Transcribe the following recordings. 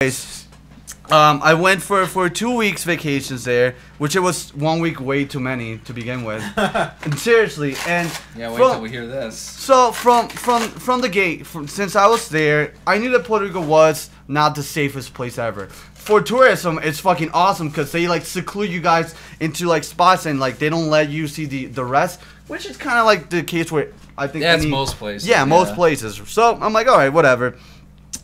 anyways, I went for 2 weeks vacations there, which it was 1 week way too many to begin with. And seriously, and yeah, wait till we hear this. So from the gate, since I was there, I knew that Puerto Rico was not the safest place ever. For tourism, it's fucking awesome because they like seclude you guys into like spots and like they don't let you see the rest, which is kind of like the case where I think it's most places. Yeah, most places. So I'm like, all right, whatever.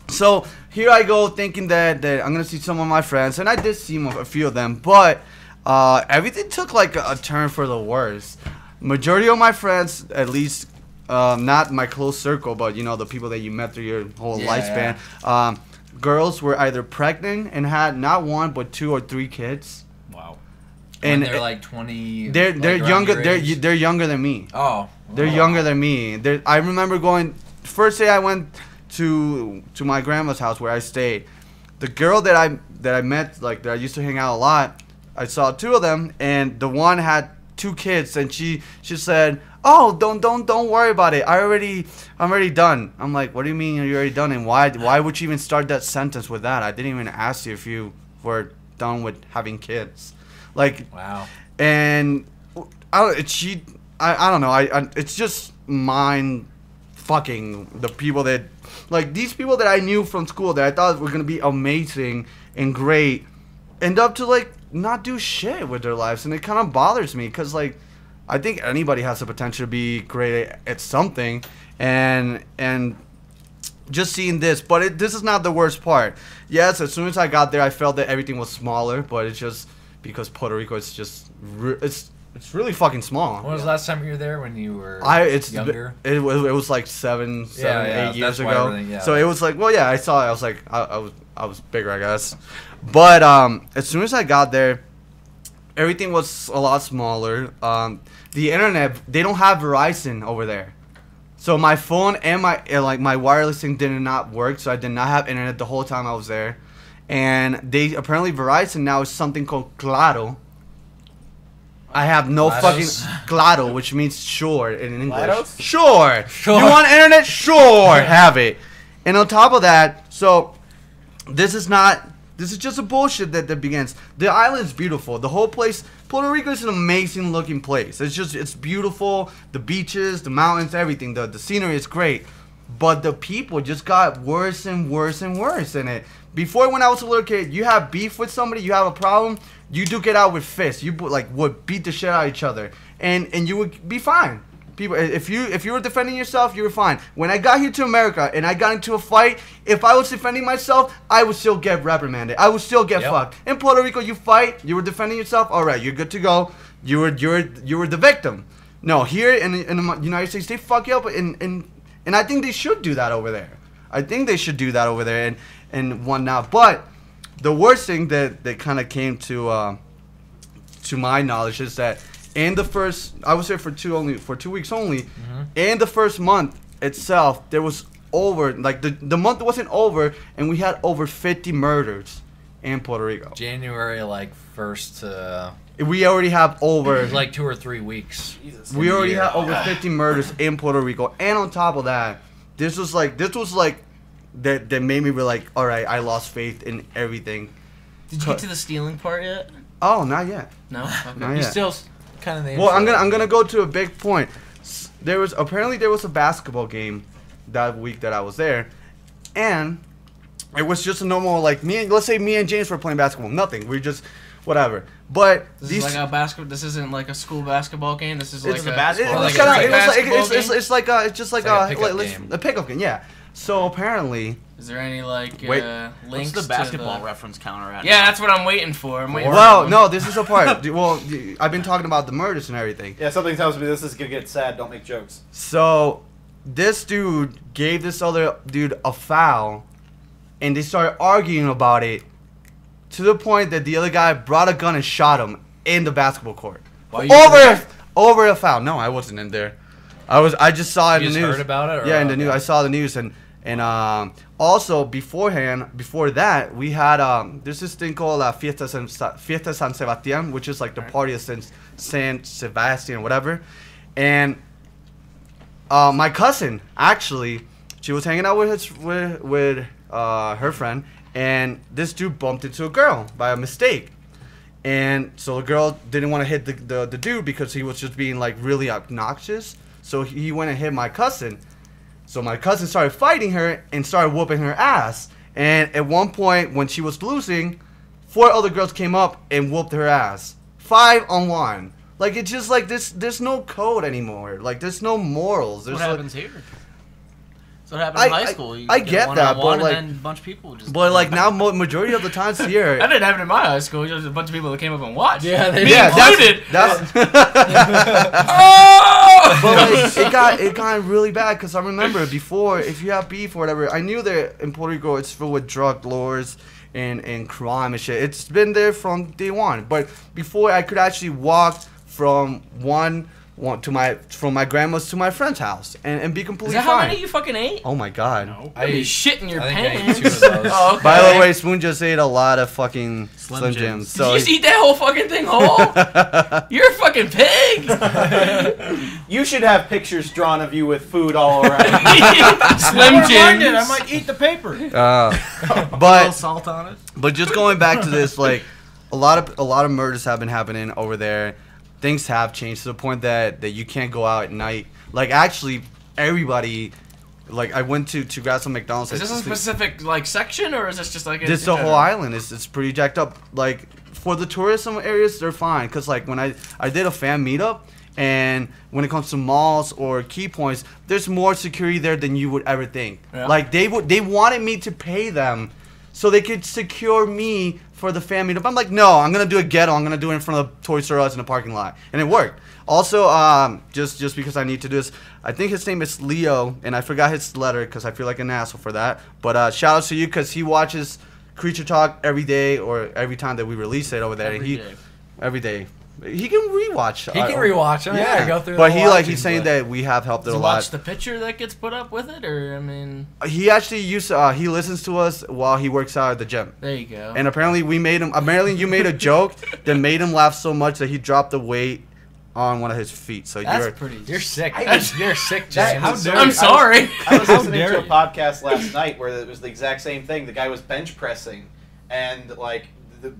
So here I go thinking that I'm gonna see some of my friends, and I did see a few of them, but everything took like a turn for the worse. Majority of my friends, at least not my close circle, but you know the people that you met through your whole lifespan. Yeah. Girls were either pregnant and had not one but 2 or 3 kids. Wow. And they're like 20. They're like younger. They're younger than me. Oh. They're younger than me. I remember going first day I went to my grandma's house where I stayed. The girl that I met, like that I used to hang out a lot, I saw 2 of them, and the one had 2 kids, and she said, "Oh, don't worry about it. I'm already done." I'm like, "What do you mean you're already done? And why would you even start that sentence with that? I didn't even ask you if you were done with having kids." Like, wow. And I don't know. It's just mind fucking the people that, like, these people that I knew from school that I thought were gonna be amazing and great end up to like not do shit with their lives, and it kind of bothers me because like I think anybody has the potential to be great at something, and just seeing this, but this is not the worst part. Yes, as soon as I got there, I felt that everything was smaller, but it's just because Puerto Rico is just it's really fucking small. When was the last time you were there? When you were younger? It was like 8 years ago. Yeah. So it was like, well, yeah, I saw it. I was like, I was bigger, I guess. But as soon as I got there, everything was a lot smaller. The internet, they don't have Verizon over there. So my phone and my wireless thing did not work, so I did not have internet the whole time I was there. And they apparently Verizon now is something called Claro. I have no fucking Claro, which means sure in English. GLaDOS? Sure. You want internet? Sure, have it. And on top of that, so this is just a bullshit that begins. The island's beautiful. The whole place, Puerto Rico is an amazing looking place. It's beautiful. The beaches, the mountains, everything. The scenery is great. But the people just got worse and worse and worse in it. Before, when I was a little kid, you have beef with somebody, you have a problem, you duke it out with fists. You would beat the shit out of each other, and you would be fine. People, if you were defending yourself, you were fine. When I got here to America and I got into a fight, if I was defending myself, I would still get reprimanded. I would still get fucked. In Puerto Rico, you fight, you were defending yourself, all right, you're good to go. You were the victim. No, here in the United States, they fuck you up, and I think they should do that over there. I think they should do that over there and whatnot. But the worst thing that kind of came to my knowledge is that in the first, I was there for 2 weeks only. In the first month itself, there was over, like the month wasn't over, and we had over 50 murders in Puerto Rico. January like 1st to. We already have over like 2 or 3 weeks. Jesus. We already had over 50 murders in Puerto Rico, and on top of that, this was like that made me be like, all right, I lost faith in everything. Did you get to the stealing part yet? Oh, not yet. No. Okay. Not You yet. still kind of. Well, I'm gonna go to a big point. There was a basketball game that week that I was there, and it was just a normal let's say me and James were playing basketball. Nothing. We just whatever. But this is like a basketball. This isn't like a school basketball game. This is like a basketball. It's just like a pickup game. Yeah. So apparently, is there any links? What's the basketball reference counter at? Yeah, that's what I'm waiting for. Well, no, this is a part. Well, I've been talking about the murders and everything. Yeah, something tells me this is gonna get sad. Don't make jokes. So this dude gave this other dude a foul, and they started arguing about it to the point that the other guy brought a gun and shot him in the basketball court. Over a foul. No, I wasn't in there. I just saw it in the news. Heard about it? Yeah, in the news. I saw the news, and also before that, we had there's this thing called Fiesta San Sebastián, which is like the party of San Sebastian, whatever. And my cousin, actually, she was hanging out with her friend, and this dude bumped into a girl by a mistake. And so the girl didn't want to hit the dude because he was just being like really obnoxious. So he went and hit my cousin. So my cousin started fighting her and started whooping her ass. And at one point when she was losing, 4 other girls came up and whooped her ass. 5-on-1. Like, it's just like there's no code anymore. Like, there's no morals. There's what happens here? That's what happened in high school. You I get that, but like, and then a bunch of people just. But like now, majority of the times here, that didn't happen in my high school. Just a bunch of people that came up and watched. Yeah, me included. That's Oh! But like, it got really bad because I remember before, if you have beef or whatever, I knew that in Puerto Rico it's filled with drug lords and crime and shit. It's been there from day one. But before, I could actually walk from from my grandma's to my friend's house and be completely fine. Is that how many you fucking ate? Oh my god. No. I'd be shitting your I pants. ate 2 of those. Oh, okay. By the way, Spoon just ate a lot of fucking Slim Jims. So did you just eat that whole fucking thing whole? You're a fucking pig. You should have pictures drawn of you with food all around. Slim Jims. I might eat the paper. but a little salt on it. But just going back to this, like a lot of murders have been happening over there. Things have changed to the point that you can't go out at night. Like, actually, everybody, like, I went to grab some McDonald's. Is this a specific, like, section, or is this just, like... This the whole island. It's pretty jacked up. Like, for the tourism areas, they're fine. Because, like, when I did a fan meetup, and when it comes to malls or key points, there's more security there than you would ever think. Yeah. Like, they wanted me to pay them so they could secure me for the fan meetup. I'm like, no, I'm gonna do a ghetto. I'm gonna do it in front of Toys R Us in the parking lot, and it worked. Also, just because I need to do this, I think his name is Leo, and I forgot his letter because I feel like an asshole for that. But shout out to you because he watches Creature Talk every day or every time that we release it over there. Every day. He can rewatch. He can rewatch them. Yeah, go through. But he's saying that we have helped it a lot. Watch the picture that gets put up with it, or I mean, he actually he listens to us while he works out at the gym. There you go. And apparently you made a joke that made him laugh so much that he dropped the weight on one of his feet. So you're sick. You're sick, James. I'm sorry. I was listening to a podcast last night where it was the exact same thing. The guy was bench pressing, and like.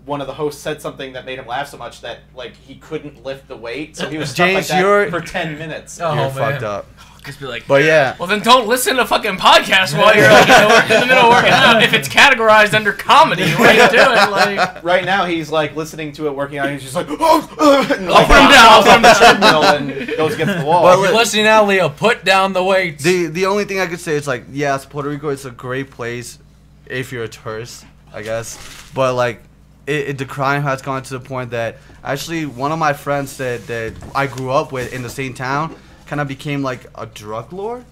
One of the hosts said something that made him laugh so much that like he couldn't lift the weight, so he was stuck like that for 10 minutes. Oh, you're fucked up. Just be like, but yeah. Well, then don't listen to fucking podcasts while you're like, in the middle of working out. If it's categorized under comedy, what are you doing? Like right now, he's like listening to it working out. And he's just like, and, like, put him down on the treadmill and goes against the wall. Well, you're listening now, Leo. Put down the weights. The only thing I could say is like, yes, Puerto Rico is a great place if you're a tourist, I guess. But like. The crime has gone to the point that actually one of my friends that I grew up with in the same town kind of became like a drug lord.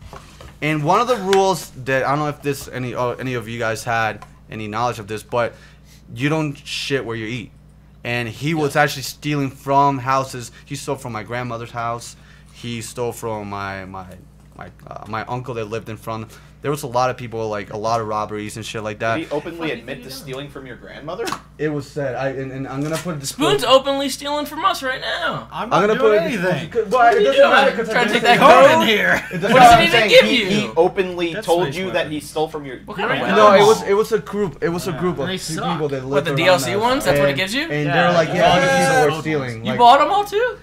And one of the rules that I don't know if this any of you guys had any knowledge of this, but you don't shit where you eat. And he was actually stealing from houses. He stole from my grandmother's house. He stole from my uncle that lived in front. There was a lot of people, like a lot of robberies and shit like that. Did he openly admit to stealing from your grandmother? It was said. And I'm gonna put Spoon's openly stealing from us right now. I'm not doing anything. Well, it doesn't matter because trying to take that code in here. What does he even give you? He openly told you that he stole from your. What kind of no, it was a group. It was a group of people that lived. What, the DLC ones? That's what it gives you. And they're like, yeah, people were stealing. You bought them all too?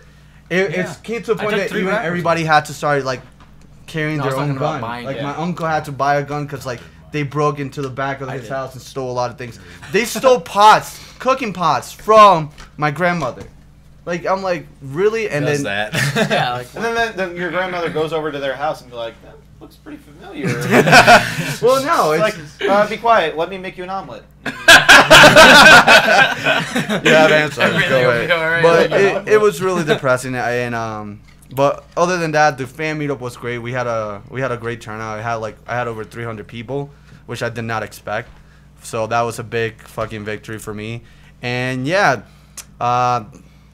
It came to a point that even everybody had to start like. Carrying their own gun. Like my uncle had to buy a gun because like they broke into the back of his house and stole a lot of things. They stole pots, cooking pots from my grandmother. Like I'm like really, and does then that? Yeah, like, and then your grandmother goes over to their house and be like, that looks pretty familiar. Well, no, it's like be quiet. Let me make you an omelet. You have answers. Go away. But it was really depressing and. But other than that, the fan meetup was great. We had a great turnout. I had over 300 people, which I did not expect. So that was a big fucking victory for me. And yeah,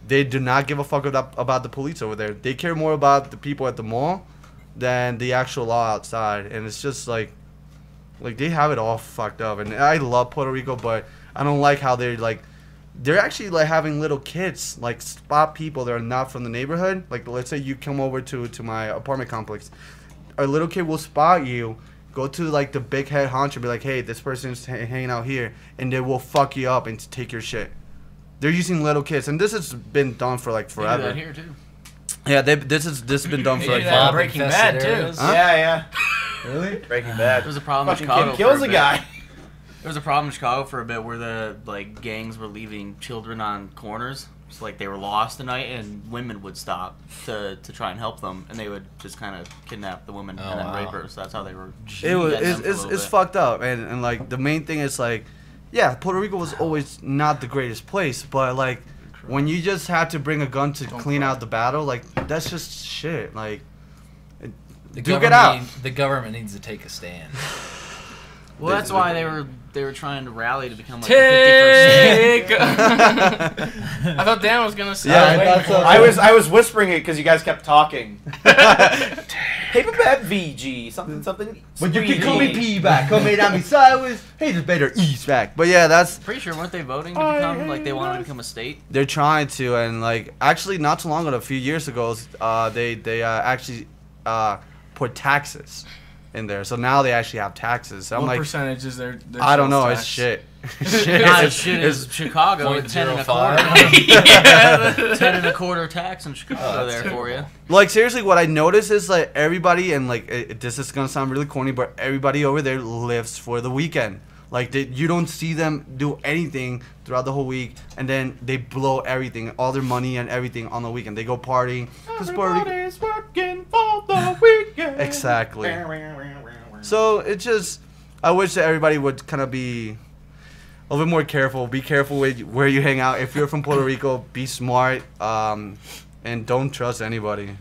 they do not give a fuck about the police over there. They care more about the people at the mall than the actual law outside. And it's just like they have it all fucked up. And I love Puerto Rico, but I don't like how they're actually like having little kids like spot people that are not from the neighborhood. Like let's say you come over to my apartment complex, a little kid will spot you Go to like the big head honcho and be like, hey, this person's hanging out here, and they will fuck you up and take your shit. They're using little kids, and this has been done for like forever. They do that here too. Yeah, this has been done for They like do that in forever. Breaking Bad too. Huh? Yeah. Really? Breaking Bad. There was a problem in Fucking Chicago. kid kills for a bit. guy. There was a problem in Chicago for a bit where the like gangs were leaving children on corners. So like they were lost at night, and women would stop to try and help them, and they would just kind of kidnap the woman and then rape her. So that's how they were. It's fucked up, and like the main thing is like, yeah, Puerto Rico was always not the greatest place, but like when you just had to bring a gun to clean out the battle, like that's just shit. Like, duke it out. The government needs to take a stand. Well, that's why they were trying to rally to become like the 51st state. I thought Dan was gonna say. Yeah, I was whispering it because you guys kept talking. Paperback VG something. But you can call me P back. Come me down me sideways. Hey, this better E's back. But yeah, that's. Pretty sure weren't they voting to become like they wanted to become a state? They're trying to, and like actually not too long ago, a few years ago, they actually put taxes in there. So now they actually have taxes. So I'm What like, percentage is their I don't know. sales It's tax? shit. Not shit is Chicago at 10 and a quarter. 10 and a quarter tax in Chicago there for you. Like seriously, what I notice is like everybody, and like this is gonna sound really corny, but everybody over there lives for the weekend. Like you don't see them do anything throughout the whole week, and then they blow everything, all their money and everything on the weekend. They go partying. Everybody's working for the weekend. Exactly. So it's just, I wish that everybody would kind of be a little bit more careful. Be careful with where you hang out. If you're from Puerto Rico, be smart, and don't trust anybody.